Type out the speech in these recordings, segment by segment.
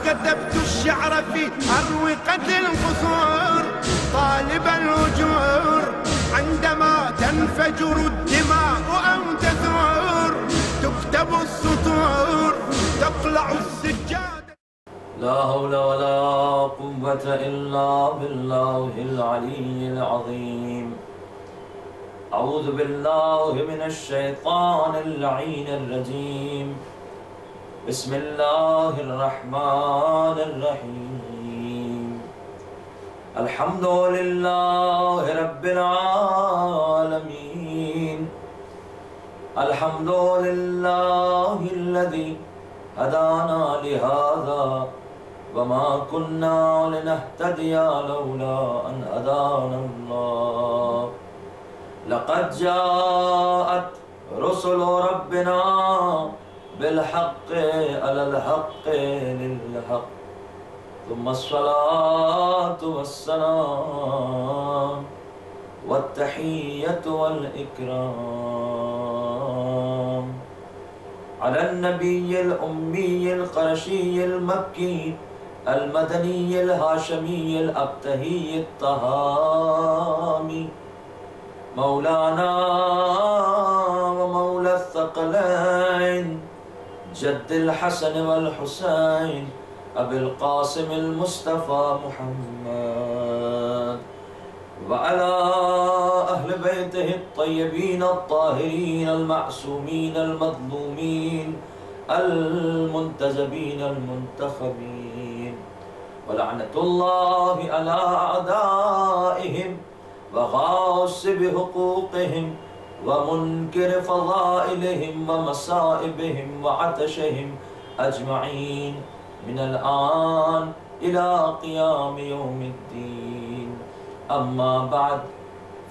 كتبت الشعر في أروقة القصور طالب الأجور عندما تنفجر الدماء أو تثور تكتب السطور تقلع السجاد. لا حول ولا قوة إلا بالله العلي العظيم. أعوذ بالله من الشيطان اللعين الرجيم. بسم الله الرحمن الرحيم. الحمد لله رب العالمين. الحمد لله الذي هدانا لهذا وما كنا لنهتدي لولا أن هدانا الله. لقد جاءت رسل ربنا بالحق على الحق للحق ثم الصلاة والسلام والتحية والإكرام على النبي الأمي القرشي المكي المدني الهاشمي الأبتهي الطهامي مولانا ومولى الثقلين جد الحسن والحسين أبي القاسم المصطفى محمد وعلى أهل بيته الطيبين الطاهرين المعصومين المظلومين المنتجبين المنتخبين ولعنة الله على أعدائهم وغاصب حقوقهم ومنكر فضائلهم ومصائبهم وعطشهم أجمعين من الآن إلى قيام يوم الدين. أما بعد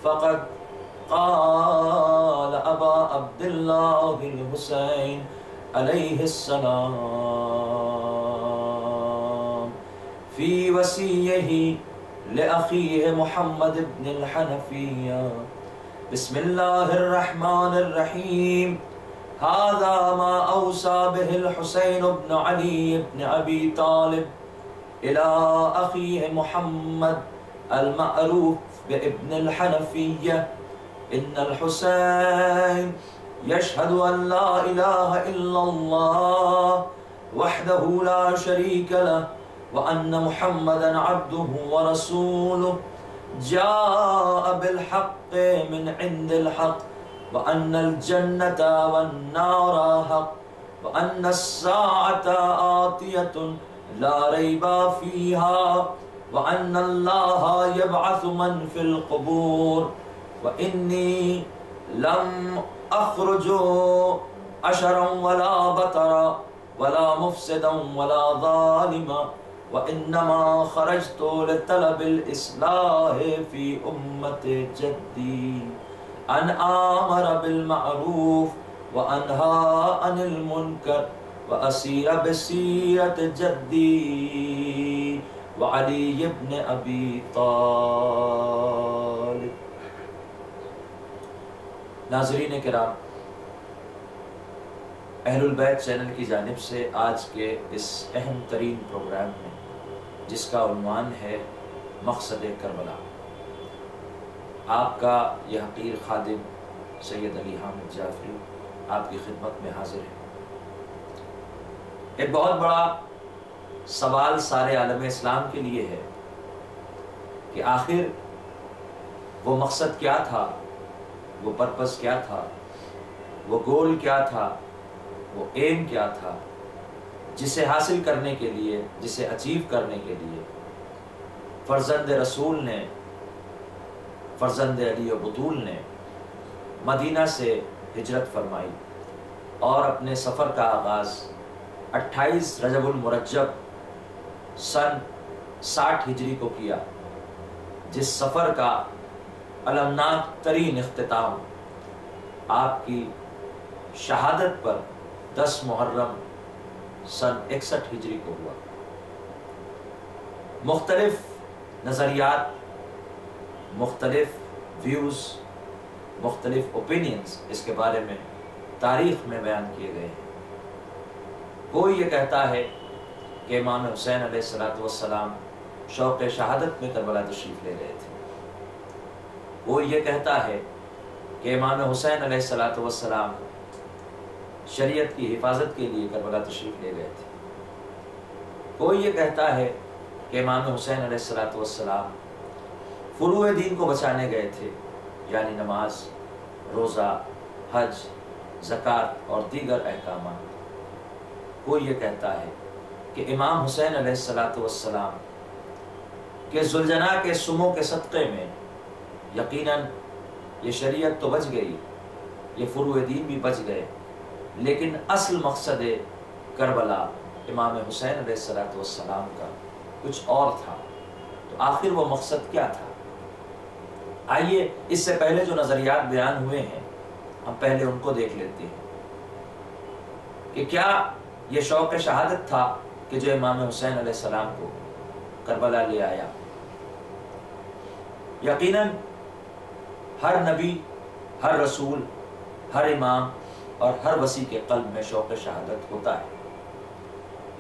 فقد قال أبا عبد الله الحسين عليه السلام في وصيه لأخيه محمد بن الحنفية. بسم الله الرحمن الرحيم. هذا ما أوصى به الحسين بن علي بن أبي طالب إلى أخيه محمد المعروف بابن الحنفية. إن الحسين يشهد أن لا إله إلا الله وحده لا شريك له وأن محمدًا عبده ورسوله جاء بالحق من عند الحق وأن الجنة والنار حق وأن الساعة آتية لا ريب فيها وأن الله يبعث من في القبور وإني لم أخرج عشرا ولا بطرا ولا مفسدا ولا ظالما وإنما خرجت لطلب الإصلاح في أمة جدي أن آمر بالمعروف وأنهى عن المنكر وأسير بسيرة جدي وعلي بن أبي طالب. ناظرین کرام، اہل البیت چینل کی جانب سے آج کے اس اہم ترین پروگرام میں جس کا عنوان ہے مقصد کربلا، آپ کا یہ حقیر خادم سید علی حامد جعفری آپ کی خدمت میں حاضر ہے۔ ایک بہت بڑا سوال سارے عالم اسلام کے لیے ہے کہ آخر وہ مقصد کیا تھا، وہ پرپس کیا تھا، وہ گول کیا تھا، وہ ایم کیا تھا جسے حاصل کرنے کے لیے، جسے اچیو کرنے کے لیے فرزند رسول نے، فرزند علی و بطول نے مدینہ سے ہجرت فرمائی اور اپنے سفر کا آغاز 28 رجب المرجب سن 60 ہجری کو کیا، جس سفر کا المناک ترین اختتام آپ کی شہادت پر 10 محرم سن 61 ہجری کو ہوا۔ مختلف نظریات، مختلف ویوز، مختلف اوپینینز اس کے بارے میں تاریخ میں بیان کیے گئے ہیں۔ کوئی یہ کہتا ہے کہ امام حسین علیہ السلام شوق شہادت میں کربلا تشریف لے رہے تھے۔ وہ یہ کہتا ہے کہ امام حسین علیہ السلام شریعت کی حفاظت کے لیے کربلا تشریف لے گئے تھے۔ کوئی یہ کہتا ہے کہ امام حسین علیہ السلام فروع دین کو بچانے گئے تھے، یعنی نماز، روزہ، حج، زکوٰۃ اور دیگر احکامات۔ کوئی یہ کہتا ہے کہ امام حسین علیہ السلام کے ذوالجناح کے سمو کے صدقے میں یقیناً یہ شریعت تو بچ گئی، یہ فروع دین بھی بچ گئے، لیکن اصل مقصد کربلا امام حسین علیہ السلام کا کچھ اور تھا۔ تو آخر وہ مقصد کیا تھا؟ آئیے اس سے پہلے جو نظریات بیان ہوئے ہیں ہم پہلے ان کو دیکھ لیتے ہیں کہ کیا یہ شوق شہادت تھا کہ جو امام حسین علیہ السلام کو کربلا لے آیا؟ یقیناً ہر نبی، ہر رسول، ہر امام اور ہر وصی کے قلب میں شوق شہادت ہوتا ہے،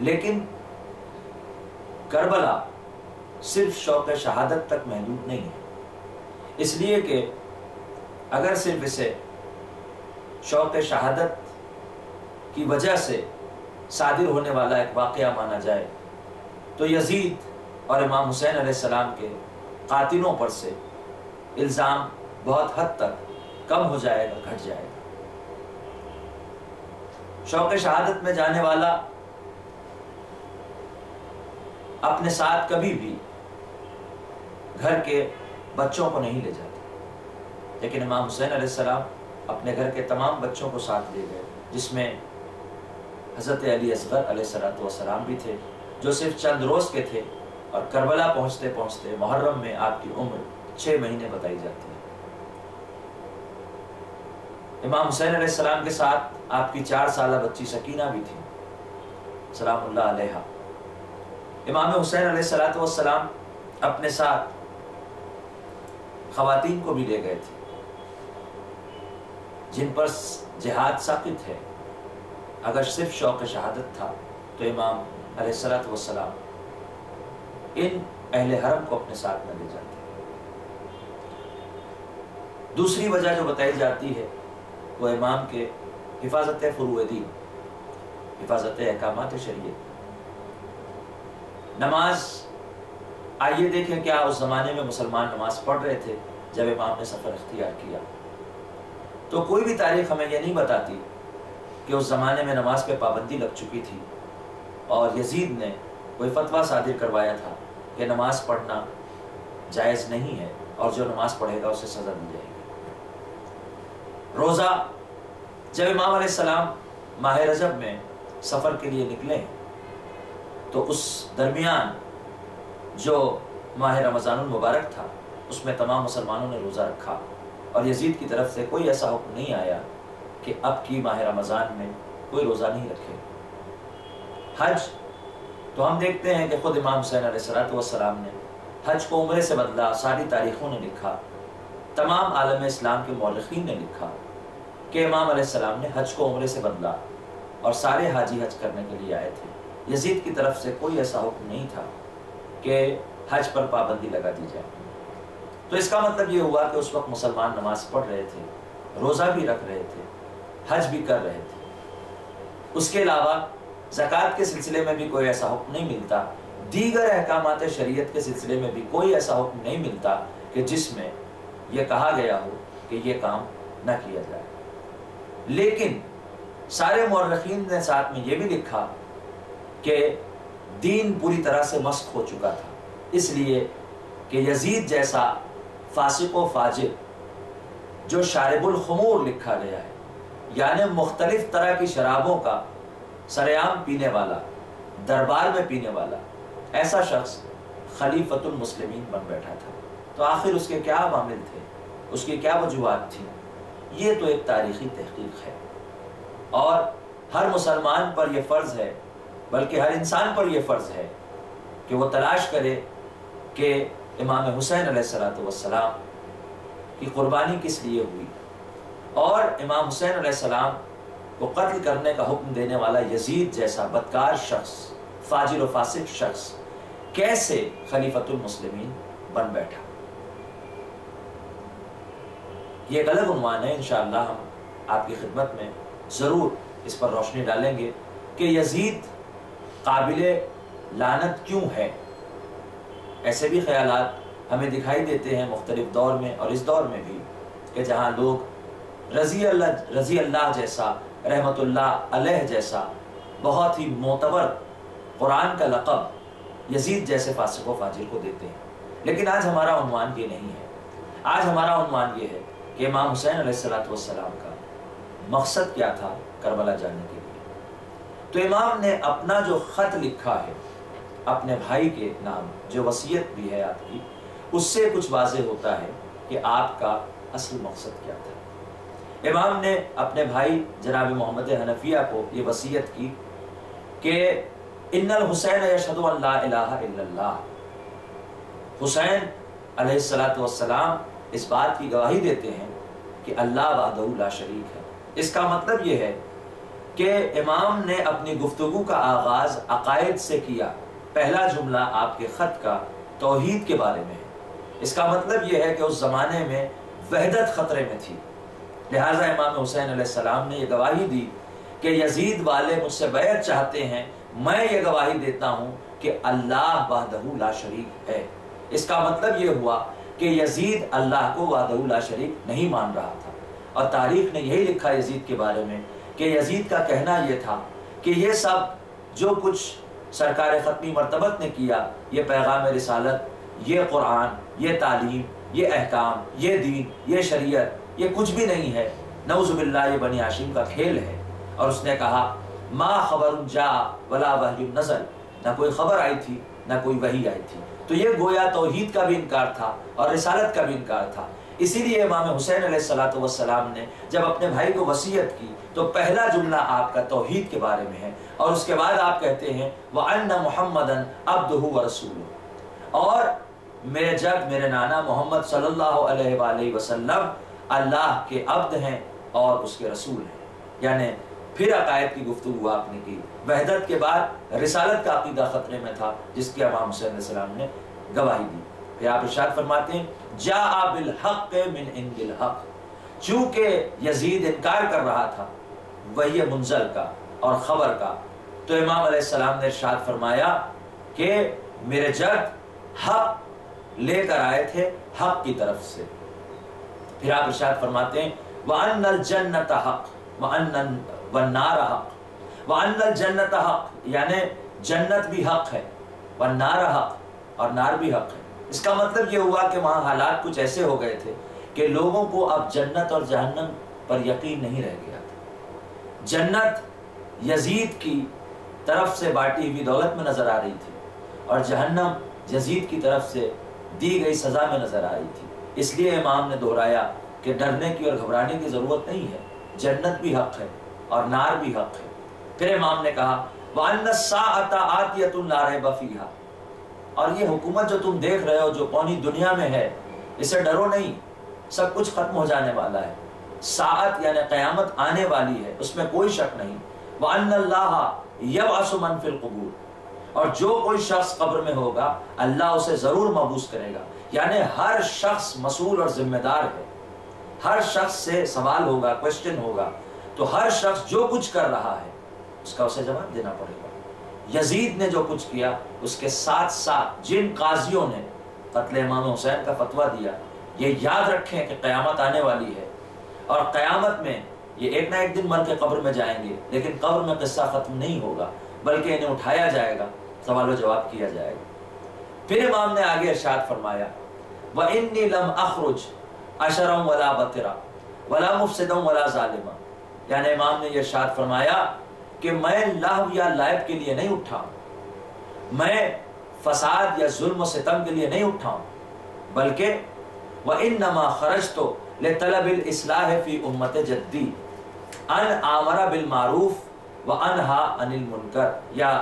لیکن کربلا صرف شوق شہادت تک محدود نہیں ہے، اس لیے کہ اگر صرف اسے شوق شہادت کی وجہ سے صادر ہونے والا ایک واقعہ مانا جائے تو یزید اور امام حسین علیہ السلام کے قاتلوں پر سے الزام بہت حد تک کم ہو جائے گا، گھٹ جائے گا۔ شوق شہادت میں جانے والا اپنے ساتھ کبھی بھی گھر کے بچوں کو نہیں لے جاتے، لیکن امام حسین علیہ السلام اپنے گھر کے تمام بچوں کو ساتھ لے گئے، جس میں حضرت علی اصغر علیہ السلام بھی تھے، جو صرف چند روز کے تھے، اور کربلا پہنچتے پہنچتے محرم میں آپ کی عمر 6 مہینے بتائی جاتی ہے۔ امام حسین علیہ السلام کے ساتھ آپ کی 4 سالہ بچی سکینہ بھی تھی سلام اللہ علیہا۔ امام حسین علیہ السلام اپنے ساتھ خواتین کو بھی لے گئے تھے جن پر جہاد ساقط ہے۔ اگر صرف شوق شہادت تھا تو امام علیہ السلام ان اہل حرم کو اپنے ساتھ نہ لے جاتے۔ دوسری وجہ جو بتائی جاتی ہے وہ امام کے حفاظت فروع دین، حفاظت احکامات شریعت۔ نماز، آئیے دیکھیں کیا اس زمانے میں مسلمان نماز پڑھ رہے تھے جب امام نے سفر اختیار کیا؟ تو کوئی بھی تاریخ ہمیں یہ نہیں بتاتی کہ اس زمانے میں نماز پہ پابندی لگ چکی تھی اور یزید نے کوئی فتویٰ صادر کروایا تھا کہ نماز پڑھنا جائز نہیں ہے اور جو نماز پڑھے گا اسے سزا دی جائے گی۔ روزہ، جب امام علیہ السلام ماہ رجب میں سفر کے لیے نکلے تو اس درمیان جو ماہ رمضان المبارک تھا اس میں تمام مسلمانوں نے روزہ رکھا، اور یزید کی طرف سے کوئی ایسا حکم نہیں آیا کہ اب کی ماہ رمضان میں کوئی روزہ نہیں رکھے۔ حج تو ہم دیکھتے ہیں کہ خود امام حسین علیہ السلام نے حج کو عمرے سے بدلا، ساری تاریخوں نے لکھا، تمام عالم اسلام کے مورخین نے لکھا کہ امام علیہ السلام نے حج کو عمرے سے بدلا اور سارے حاجی حج کرنے کے لیے آئے تھے۔ یزید کی طرف سے کوئی ایسا حکم نہیں تھا کہ حج پر پابندی لگا دی جائے۔ تو اس کا مطلب یہ ہوا کہ اس وقت مسلمان نماز پڑھ رہے تھے، روزہ بھی رکھ رہے تھے، حج بھی کر رہے تھے۔ اس کے علاوہ زکوٰۃ کے سلسلے میں بھی کوئی ایسا حکم نہیں ملتا، دیگر احکامات شریعت کے سلسلے میں بھی کوئی ایسا حکم نہیں ملتا کہ جس میں یہ کہا گیا ہو کہ یہ کام نہ کیا جائے۔ لیکن سارے مورخین نے ساتھ میں یہ بھی لکھا کہ دین پوری طرح سے مسخ ہو چکا تھا، اس لیے کہ یزید جیسا فاسق و فاجر جو شارب الخمور لکھا گیا ہے، یعنی مختلف طرح کی شرابوں کا سرعام پینے والا، دربار میں پینے والا، ایسا شخص خلیفۃ المسلمین بن بیٹھا تھا۔ تو آخر اس کے کیا عوامل تھے، اس کی کیا وجوہات تھیں؟ یہ تو ایک تاریخی تحقیق ہے، اور ہر مسلمان پر یہ فرض ہے، بلکہ ہر انسان پر یہ فرض ہے کہ وہ تلاش کرے کہ امام حسین علیہ السلام کی قربانی کس لیے ہوئی، اور امام حسین علیہ السلام کو قتل کرنے کا حکم دینے والا یزید جیسا بدکار شخص، فاجر و فاسق شخص کیسے خلیفۃ المسلمین بن بیٹھا۔ یہ ایک الگ عنوان ہے، انشاءاللہ ہم آپ کی خدمت میں ضرور اس پر روشنی ڈالیں گے کہ یزید قابل لعنت کیوں ہے۔ ایسے بھی خیالات ہمیں دکھائی دیتے ہیں مختلف دور میں اور اس دور میں بھی کہ جہاں لوگ رضی اللہ جیسا، رحمت اللہ علیہ جیسا بہت ہی معتبر قرآن کا لقب یزید جیسے فاسق و فاجر کو دیتے ہیں، لیکن آج ہمارا عنوان یہ نہیں ہے۔ آج ہمارا عنوان یہ ہے کہ امام حسین علیہ السلام کا مقصد کیا تھا کربلا جانے کے لیے۔ تو امام نے اپنا جو خط لکھا ہے اپنے بھائی کے نام، جو وصیت بھی ہے آپ کی، اس سے کچھ واضح ہوتا ہے کہ آپ کا اصل مقصد کیا تھا۔ امام نے اپنے بھائی جناب محمد حنفیہ کو یہ وصیت کی کہ ان الحسین یشہد ان لا الہ الا اللہ، حسین علیہ السلام اس بات کی گواہی دیتے ہیں کہ اللہ وحدہ لا شریک ہے۔ اس کا مطلب یہ ہے کہ امام نے اپنی گفتگو کا آغاز عقائد سے کیا۔ پہلا جملہ آپ کے خط کا توحید کے بارے میں ہے۔ اس کا مطلب یہ ہے کہ اس زمانے میں وحدت خطرے میں تھی، لہٰذا امام حسین علیہ السلام نے یہ گواہی دی کہ یزید والے مجھ سے بیعت چاہتے ہیں، میں یہ گواہی دیتا ہوں کہ اللہ وحدہ لا شریک ہے۔ اس کا مطلب یہ ہوا کہ یزید اللہ کو وحدہ لا شریک نہیں مان رہا تھا، اور تاریخ نے یہی لکھا یزید کے بارے میں کہ یزید کا کہنا یہ تھا کہ یہ سب جو کچھ سرکار ختمی مرتبت نے کیا، یہ پیغام رسالت، یہ قرآن، یہ تعلیم، یہ احکام، یہ دین، یہ شریعت، یہ کچھ بھی نہیں ہے، نعوذ باللہ یہ بنی ہاشم کا کھیل ہے۔ اور اس نے کہا ما خبر جا ولا وحی نزل، نہ کوئی خبر آئی تھی نہ کوئی وحی آئی تھی۔ تو یہ گویا توحید کا بھی انکار تھا اور رسالت کا بھی انکار تھا۔ اسی لیے امام حسین علیہ السلام نے جب اپنے بھائی کو وصیت کی تو پہلا جملہ آپ کا توحید کے بارے میں ہے، اور اس کے بعد آپ کہتے ہیں وَأَنَّ مُحَمَّدًا عَبْدُهُ وَرَسُولُهُ، اور میرے جد میرے نانا محمد صلی اللہ علیہ وآلہ وسلم اللہ کے عبد ہیں اور اس کے رسول ہیں۔ یعنی پھر عقائد کی گفتگو آپ نے کی، وحدت کے بعد رسالت کا عقیدہ خطرے میں تھا جس کی امام حسین علیہ السلام نے گواہی دی۔ پھر آپ ارشاد فرماتے ہیں جاء بالحق من عند الحق، چونکہ یزید انکار کر رہا تھا وحی منزل کا اور خبر کا، تو امام علیہ السلام نے ارشاد فرمایا کہ میرے جد حق لے کر آئے تھے حق کی طرف سے۔ پھر آپ ارشاد فرماتے ہیں وَأَنَّ الْجَنَّةَ حق وَالنَّارَ حق، وَأَنَّ الْجَنَّةَ حق یعنی جنت بھی حق ہے، وَالنَّارَ حق اور نار بھی حق ہے۔ اس کا مطلب یہ ہوا کہ وہاں حالات کچھ ایسے ہو گئے تھے کہ لوگوں کو اب جنت اور جہنم پر یقین نہیں رہ گیا تھا۔ جنت یزید کی طرف سے بانٹی ہوئی دولت میں نظر آ رہی تھی، اور جہنم یزید کی طرف سے دی گئی سزا میں نظر آ رہی تھی۔ اس لیے امام نے دہرایا کہ ڈرنے کی اور گھبرانے کی ضرورت نہیں ہے، جنت بھی حق ہے اور نار بھی حق ہے۔ پھر امام نے کہا وَأَنَّ السَّاعَةَ آتِيَةٌ لَا رَيْبَ فِيهَا، اور یہ حکومت جو تم دیکھ رہے ہو جو پوری دنیا میں ہے، اسے ڈرو نہیں، سب کچھ ختم ہو جانے والا ہے، ساعت یعنی قیامت آنے والی ہے، اس میں کوئی شک نہیں۔ وَأَنَّ اللَّهَ يَبْعَثُ مَن فِي الْقُبُورِ، اور جو کوئی شخص قبر میں ہوگا اللہ اسے ضرور مبعوث کرے گا، یعنی ہر شخص مسئول اور ذمہ دار ہے، ہر شخص سے سوال ہوگا، کوشچن ہوگا، تو ہر شخص جو کچھ کر رہا ہے اس کا اسے جواب دینا پڑے گا۔ یزید نے جو کچھ کیا اس کے ساتھ ساتھ جن قاضیوں نے قتل امام حسین کا فتویٰ دیا، یہ یاد رکھیں کہ قیامت آنے والی ہے، اور قیامت میں یہ ایک نہ ایک دن مر کے قبر میں جائیں گے، لیکن قبر میں قصہ ختم نہیں ہوگا بلکہ انہیں اٹھایا جائے گا، سوال و جواب کیا جائے گا۔ پھر امام نے آگے ارشاد فرمایا وَإِنِّي لَمْ أَخْرُجْ عَشَرًا وَلَا بَطِرًا وَلَا مُفْسِدًا وَلَا ظَالِمًا، یعنی امام نے یہ ارشاد فرمایا کہ میں لہو یا لعب کے لیے نہیں اٹھا، میں فساد یا ظلم و ستم کے لیے نہیں اٹھا، بلکہ وَإِنَّمَا خَرَجْتُ لِطَلَبِ الْإِصْلَاحِ فِي أُمَّةِ جَدِّي أَنْ آمَرَ بِالْمَعْرُوفِ وَأَنْهَى عَنِ الْمُنْكَرِ، یا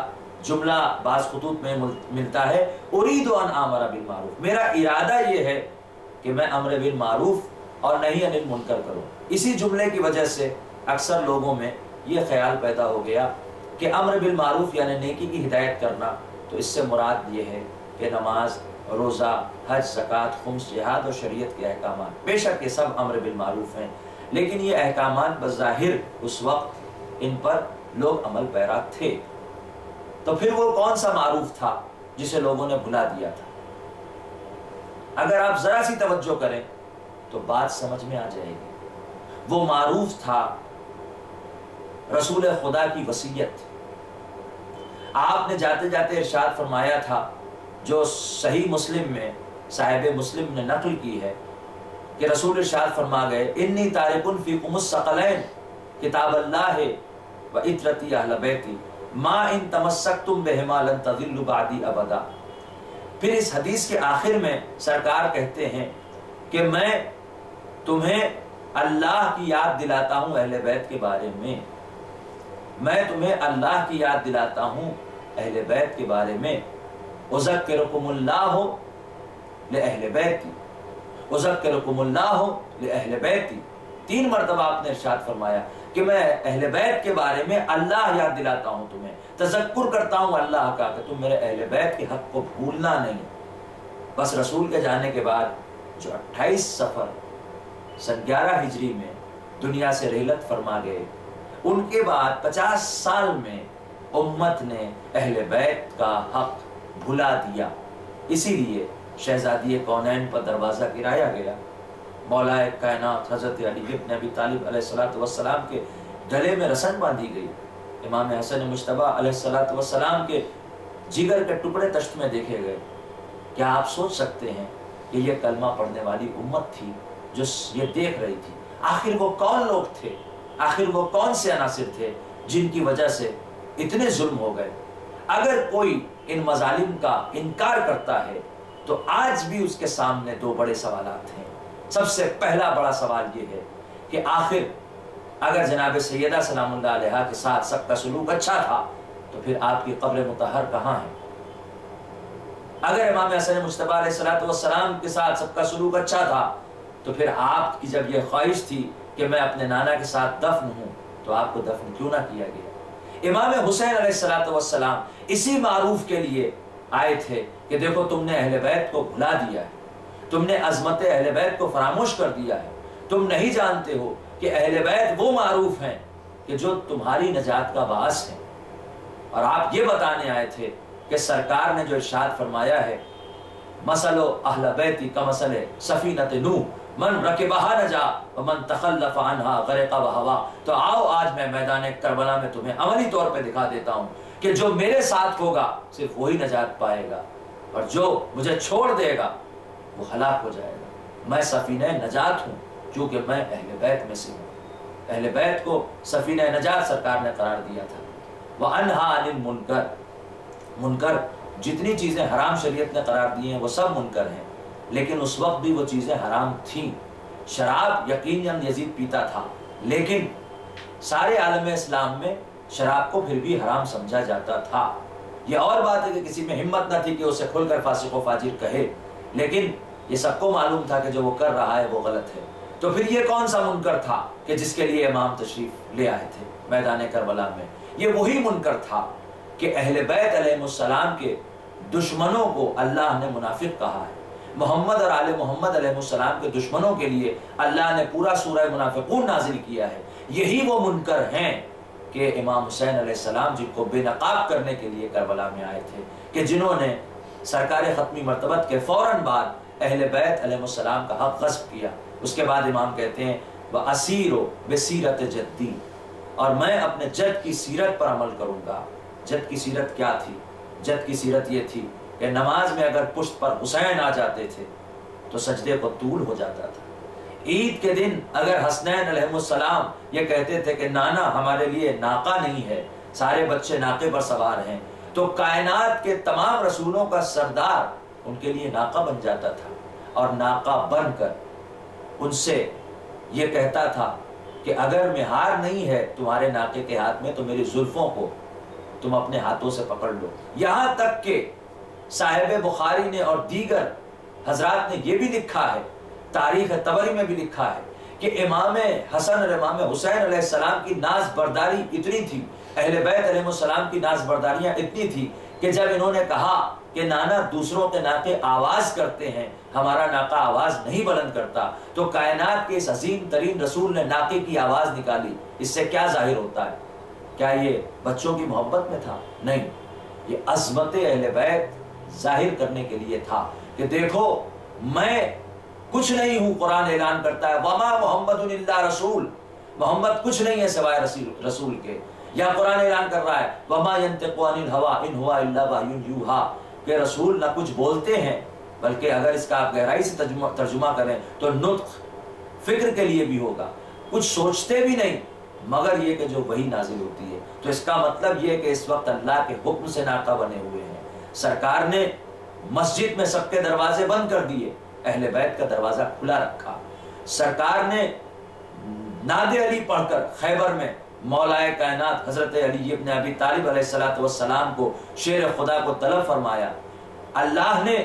جملہ بعض خطوط میں ملتا ہے اُرِيدُ أَنْ آمَرَ بِالْمَعْرُوفِ، میرا ارادہ یہ ہے کہ میں امر بالمعروف اور نہی عن المنکر کروں۔ اسی جملے کی وجہ سے اکثر لوگوں میں یہ خیال پیدا ہو گیا کہ امر بالمعروف یعنی نیکی کی ہدایت کرنا، تو اس سے مراد یہ ہے کہ نماز، روزہ، حج، زکوٰۃ، خمس، جہاد اور شریعت کے احکامات، بے شک یہ سب امر بالمعروف ہیں، لیکن یہ احکامات بظاہر اس وقت ان پر لوگ عمل پیرا تھے، تو پھر وہ کون سا معروف تھا جسے لوگوں نے بھلا دیا تھا؟ اگر آپ ذرا سی توجہ کریں تو بات سمجھ میں آ جائے گی۔ وہ معروف تھا رسول خدا کی وصیت۔ آپ نے جاتے جاتے ارشاد فرمایا تھا، جو صحیح مسلم میں صاحب مسلم نے نقل کی ہے، کہ رسول ارشاد فرما گئے، انی تارکن فیکم الثقلین کتاب اللہ و عطرتی اہل بیتی ما ان تمسکتم بہما لن تضلوا بعدی ابدا۔ پھر اس حدیث کے آخر میں سرکار کہتے ہیں کہ میں تمہیں اللہ کی یاد دلاتا ہوں اہل بیت کے بارے میں، میں تمہیں اللہ کی یاد دلاتا ہوں اہل بیت کے بارے میں، اذکرکم اللہ لأہل بیتی، اذکرکم اللہ لأہل بیتی، 3 مرتبہ آپ نے ارشاد فرمایا کہ میں اہل بیت کے بارے میں اللہ یاد دلاتا ہوں تمہیں، تذکر کرتا ہوں اللہ کا کہ تم میرے اہل بیت کے حق کو بھولنا نہیں۔ بس رسول کے جانے کے بعد جو 28 صفر سن 11 ہجری میں دنیا سے رحلت فرما گئے، ان کے بعد 50 سال میں امت نے اہل بیت کا حق بھلا دیا، اسی لیے شہزادی کونین پر دروازہ گرایا گیا، مولا کائنات حضرت علی ابن ابی طالب علیہ السلام کے گلے میں رسن باندھی گئی، امام حسن مجتبیٰ علیہ السلام کے جگر کے ٹکڑے تشت میں دیکھے گئے۔ کیا آپ سوچ سکتے ہیں کہ یہ کلمہ پڑھنے والی امت تھی جو یہ دیکھ رہی تھی؟ آخر وہ کون لوگ تھے، آخر وہ کون سے عناصر تھے جن کی وجہ سے اتنے ظلم ہو گئے؟ اگر کوئی ان مظالم کا انکار کرتا ہے تو آج بھی اس کے سامنے 2 بڑے سوالات ہیں۔ سب سے پہلا بڑا سوال یہ ہے کہ آخر اگر جناب سیدہ سلام اللہ علیہا کے ساتھ سب کا سلوک اچھا تھا تو پھر آپ کی قبر مطہر کہاں ہے؟ اگر امام حسن مجتبیٰ علیہ السلام کے ساتھ سب کا سلوک اچھا تھا تو پھر آپ کی جب یہ خواہش تھی کہ میں اپنے نانا کے ساتھ دفن ہوں تو آپ کو دفن کیوں نہ کیا گیا؟ امام حسین علیہ السلام اسی معروف کے لیے آئے تھے کہ دیکھو تم نے اہل بیت کو بھلا دیا ہے، تم نے عظمت اہل بیت کو فراموش کر دیا ہے، تم نہیں جانتے ہو کہ اہل بیت وہ معروف ہیں کہ جو تمہاری نجات کا باعث ہیں۔ اور آپ یہ بتانے آئے تھے کہ سرکار نے جو ارشاد فرمایا ہے، مثل اہل بیتی کمثل سفینۃ نوح من رکبہا نجا ومن تخلف عنہا غرق وہوا۔ تو آؤ آج میں میدان کربلا میں تمہیں عملی طور پہ دکھا دیتا ہوں کہ جو میرے ساتھ ہوگا صرف وہی نجات پائے گا، اور جو مجھے چھوڑ دے گا وہ ہلاک ہو جائے گا۔ میں سفینہ نجات ہوں کیونکہ میں اہل بیت میں سے ہوں۔ اہل بیت کو سفینہ نجات سرکار نے قرار دیا تھا۔ وَأَنْهَا عَنِ الْمُنْكَرِ، منکر جتنی چیزیں حرام شریعت نے قرار دی ہیں وہ سب منکر ہیں، لیکن اس وقت بھی وہ چیزیں حرام تھیں۔ شراب یقیناً یزید پیتا تھا، لیکن سارے عالم اسلام میں شراب کو پھر بھی حرام سمجھا جاتا تھا۔ یہ اور بات ہے کہ کسی میں ہمت نہ تھی کہ اسے کھل کر فاسق و فاجر کہے، لیکن یہ سب کو معلوم تھا کہ جو وہ کر رہا ہے وہ غلط ہے۔ تو پھر یہ کون سا منکر تھا کہ جس کے لیے امام تشریف لے آئے تھے میدان کربلا میں؟ یہ وہی منکر تھا کہ اہل بیت علیہ السلام کے دشمنوں کو اللہ نے منافق کہا ہے۔ محمد اور آل محمد علیہ السلام کے دشمنوں کے لیے اللہ نے پورا سورہ منافقون نازل کیا ہے۔ یہی وہ منکر ہیں کہ امام حسین علیہ السلام جن کو بے نقاب کرنے کے لیے کربلا میں آئے تھے، کہ جنہوں نے سرکار ختمی مرتبت کے فوراً بعد اہل بیت علیہ السلام کا حق غصب کیا۔ اس کے بعد امام کہتے ہیں وَأَسِيرُ بِسِيرَةِ جَدِّي، اور میں اپنے جد کی سیرت پر عمل کروں گا۔ جد کی سیرت کیا تھی؟ جد کی سیرت یہ تھی کہ نماز میں اگر پشت پر حسین آ جاتے تھے تو سجدے کو طول ہو جاتا تھا۔ عید کے دن اگر حسنین علیہ السلام یہ کہتے تھے کہ نانا ہمارے لیے ناقہ نہیں ہے، سارے بچے ناقے پر سوار ہیں، تو کائنات کے تمام رسولوں کا سردار ان کے لیے ناقہ بن جاتا تھا، اور ناقہ بن کر ان سے یہ کہتا تھا کہ اگر مہار نہیں ہے تمہارے ناقے کے ہاتھ میں تو میری زلفوں کو تم اپنے ہاتھوں سے پکڑ لو۔ یہاں تک کہ صاحب بخاری نے اور دیگر حضرات نے یہ بھی لکھا ہے، تاریخ طبری میں بھی لکھا ہے کہ امام حسن اور امام حسین علیہ السلام کی ناز برداری اتنی تھی، اہل بیت علیہ السلام کی ناز برداریاں اتنی تھی کہ جب انہوں نے کہا کہ نانا دوسروں کے ناقے آواز کرتے ہیں، ہمارا ناقہ آواز نہیں بلند کرتا، تو کائنات کے اس عظیم ترین رسول نے ناقے کی آواز نکالی، اس سے کیا ظاہر ہوتا ہے؟ کیا یہ بچوں کی محبت میں تھا؟ نہیں، یہ عظمت اہل بیت ظاہر کرنے کے لیے تھا کہ دیکھو میں کچھ نہیں ہوں۔ قرآن اعلان کرتا ہے وما محمد الا رسول، محمد کچھ نہیں ہے سوائے رسول کے۔ یا قرآن اعلان کر رہا ہے وما ينطق عن الهوى ان هو الا وحی یوحى، کہ رسول نہ کچھ بولتے ہیں، بلکہ اگر اس کا آپ گہرائی سے ترجمہ کریں تو نطق فکر کے لیے بھی ہوگا، کچھ سوچتے بھی نہیں مگر یہ کہ جو وحی نازل ہوتی ہے۔ تو اس کا مطلب یہ کہ اس وقت اللہ کے حکم سے ناقہ بنے ہوئے ہیں۔ سرکار نے مسجد میں سب کے دروازے بند کر دیے، اہل بیت کا دروازہ کھلا رکھا۔ سرکار نے ناد علی پڑھ کر خیبر میں مولائے کائنات حضرت علی ابن ابی طالب علیہ السلام کو شیر خدا کو طلب فرمایا۔ اللہ نے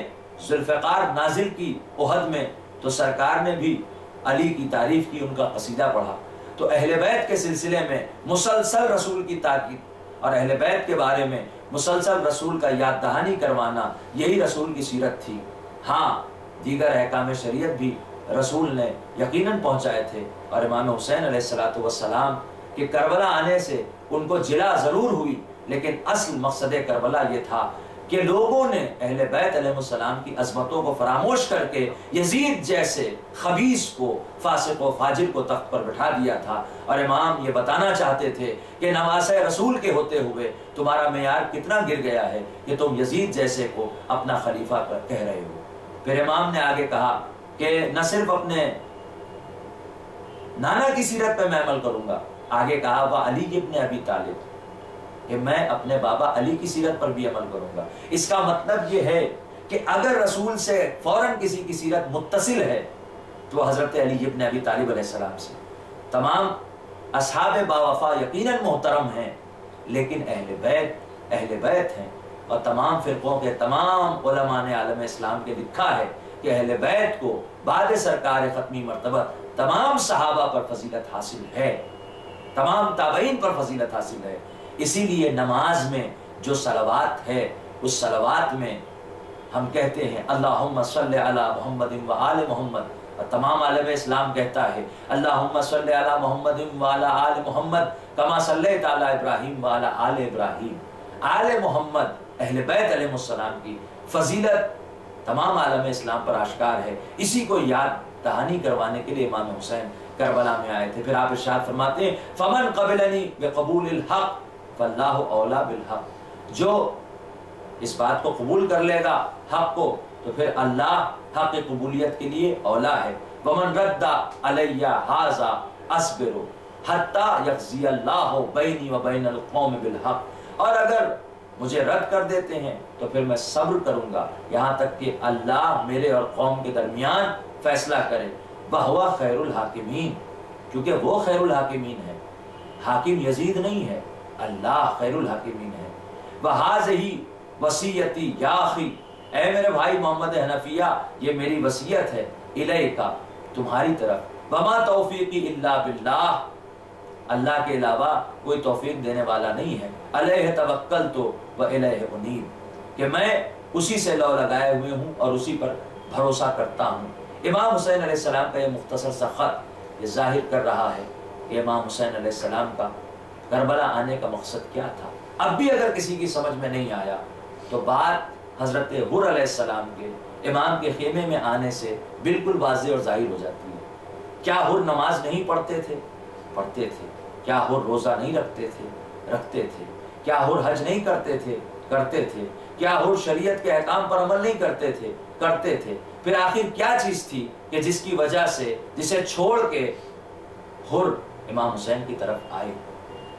ذوالفقار نازل کی احد میں تو سرکار نے بھی علی کی تعریف کی، ان کا قصیدہ پڑھا۔ تو اہل بیت کے سلسلے میں مسلسل رسول کی تاکید اور اہل بیت کے بارے میں مسلسل رسول کا یاد دہانی کروانا، یہی رسول کی سیرت تھی۔ ہاں دیگر احکام شریعت بھی رسول نے یقیناً پہنچائے تھے، اور امام حسین علیہ السلام کہ کربلا آنے سے ان کو جلا ضرور ہوئی، لیکن اصل مقصد کربلا یہ تھا کہ لوگوں نے اہل بیت علیہ السلام کی عظمتوں کو فراموش کر کے یزید جیسے خبیث کو، فاسق و فاجر کو تخت پر بٹھا دیا تھا، اور امام یہ بتانا چاہتے تھے کہ نواسہ رسول کے ہوتے ہوئے تمہارا معیار کتنا گر گیا ہے کہ تم یزید جیسے کو اپنا خلیفہ کہہ رہے ہو۔ پھر امام نے آگے کہا کہ نہ صرف اپنے نانا کی سیرت پہ میں عمل کروں گا، آگے کہا وہ علی ابن ابی طالب، کہ میں اپنے بابا علی کی سیرت پر بھی عمل کروں گا۔ اس کا مطلب یہ ہے کہ اگر رسول سے فوراً کسی کی سیرت متصل ہے تو حضرت علی ابن ابی طالب علیہ السلام سے۔ تمام اصحاب باوفا یقیناً محترم ہیں، لیکن اہل بیت ہیں، اور تمام فرقوں کے تمام علماء نے عالم اسلام کے لکھا ہے کہ اہل بیت کو بعد سرکار ختمی مرتبہ تمام صحابہ پر فضیلت حاصل ہے، تمام تابعین پر فضیلت حاصل ہے۔ اسی لیے نماز میں جو صلوات ہے، اس صلوات میں ہم کہتے ہیں اللہم صلی علی محمد و آل محمد، اور تمام عالم اسلام کہتا ہے اللہم صلی علی محمد و علی آل محمد کما صلیت علی ابراہیم و علی آل ابراہیم۔ آل محمد اہل بیت علیہ السلام کی فضیلت تمام عالم اسلام پر آشکار ہے۔ اسی کو یاد دہانی کروانے کے لیے امام حسین کربلا میں آئے تھے۔ پھر آپ ارشاد فرماتے ہیں فمن قبلنی بقبول الحق فاللہ اولا بالحق، جو اس بات کو قبول کر لے گا حق کو تو پھر اللہ حق قبولیت کے لیے اولا ہے۔ ومن رد علی ھذا اصبر حتی یقضی اللہ بینی و بین القوم بالحق، اور اگر مجھے رد کر دیتے ہیں تو پھر میں صبر کروں گا یہاں تک کہ اللہ میرے اور قوم کے درمیان فیصلہ کرے۔ وہو خیر الحاکمین، کیونکہ وہ خیر الحاکمین ہے، حاکم یزید نہیں ہے، اللہ خیر الحاکمین ہے۔ وہذہ وصیتی یا اخی، اے میرے بھائی محمد حنفیہ یہ میری وصیت ہے، الیک تمہاری طرف، وما توفیقی الا باللہ، اللہ کے علاوہ کوئی توفیق دینے والا نہیں ہے، علیہ توکلت و الیہ انیب، کہ میں اسی سے لو لگائے ہوئے ہوں اور اسی پر بھروسہ کرتا ہوں۔ امام حسین علیہ السلام کا یہ مختصر سا خط یہ ظاہر کر رہا ہے کہ امام حسین علیہ السلام کا کربلا آنے کا مقصد کیا تھا۔ اب بھی اگر کسی کی سمجھ میں نہیں آیا تو بات حضرت حر علیہ السلام کے امام کے خیمے میں آنے سے بالکل واضح اور ظاہر ہو جاتی ہے۔ کیا حر نماز نہیں پڑھتے تھے؟ پڑھتے تھے۔ کیا حر روزہ نہیں رکھتے تھے؟ رکھتے تھے۔ کیا حر حج نہیں کرتے تھے؟ کرتے تھے۔ کیا حر شریعت کے احکام پر عمل نہیں کرتے تھے؟ کرتے تھے۔ پھر آخر کیا چیز تھی کہ جس کی وجہ سے، جسے چھوڑ کے حر امام حسین کی طرف آئے،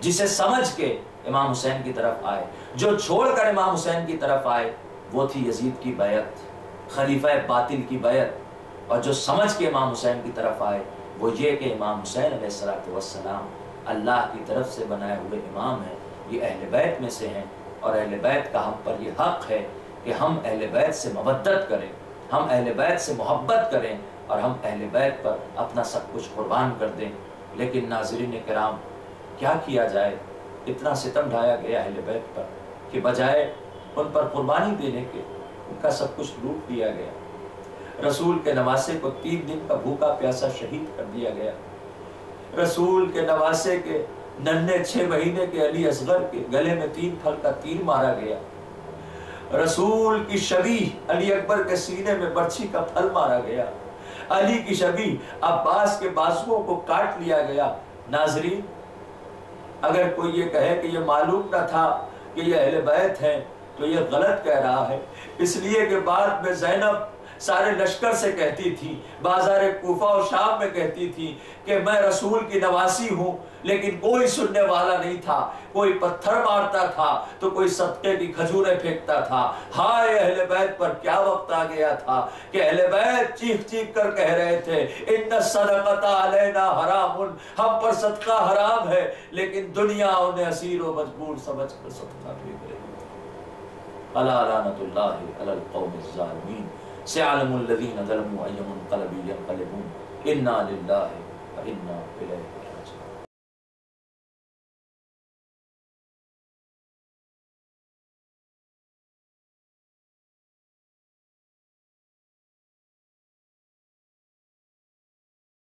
جسے سمجھ کے امام حسین کی طرف آئے؟ جو چھوڑ کر امام حسین کی طرف آئے وہ تھی یزید کی بیعت، خلیفہ باطل کی بیعت، اور جو سمجھ کے امام حسین کی طرف آئے وہ یہ کہ امام حسین علیہ السلام اللہ کی طرف سے بنائے ہوئے امام ہیں، یہ اہل بیت میں سے ہیں، اور اہل بیت کا ہم پر یہ حق ہے کہ ہم اہل بیت سے مودت کریں، ہم اہل بیت سے محبت کریں، اور ہم اہل بیت پر اپنا سب کچھ قربان کر دیں. لیکن ناظرین کرام کیا کیا جائے، اتنا ستم ڈھایا گیا اہل بیت پر کہ بجائے ان پر قربانی دینے کے ان کا سب کچھ لوٹ لیا گیا. رسول کے نواسے کو 3 دن کا بھوکا پیاسا شہید کر دیا گیا. رسول کے نواسے کے ننھے 6 مہینے کے علی اصغر کے گلے میں 3 پھل کا تیر مارا گیا. رسول کی شبیہ علی اکبر کے سینے میں برچھی کا پھل مارا گیا. علی کی شبیہ عباس کے بازوؤں کو کاٹ لیا گیا. ناظرین اگر کوئی یہ کہے کہ یہ معلوم نہ تھا کہ یہ اہل بیت ہیں تو یہ غلط کہہ رہا ہے، اس لیے کہ بعد میں زینب سارے لشکر سے کہتی تھی، بازار کوفہ و شام میں کہتی تھی کہ میں رسول کی نواسی ہوں، لیکن کوئی سننے والا نہیں تھا. کوئی پتھر مارتا تھا تو کوئی صدقے کی کھجوریں پھینکتا تھا. ہائے اہل بیت پر کیا وقت آ گیا تھا کہ اہل بیت چیخ چیخ کر کہہ رہے تھے ان الصدقۃ علینا حرام، ہم پر صدقہ حرام ہے، لیکن دنیا انہیں اسیر و مجبور سمجھ کر صدقہ پھینک رہی ہے. الا لعنۃ اللہ علی القوم الظالمین. سيعلم الذين ظلموا أي منقلب ينقلبون. إنا لله وإنا إليه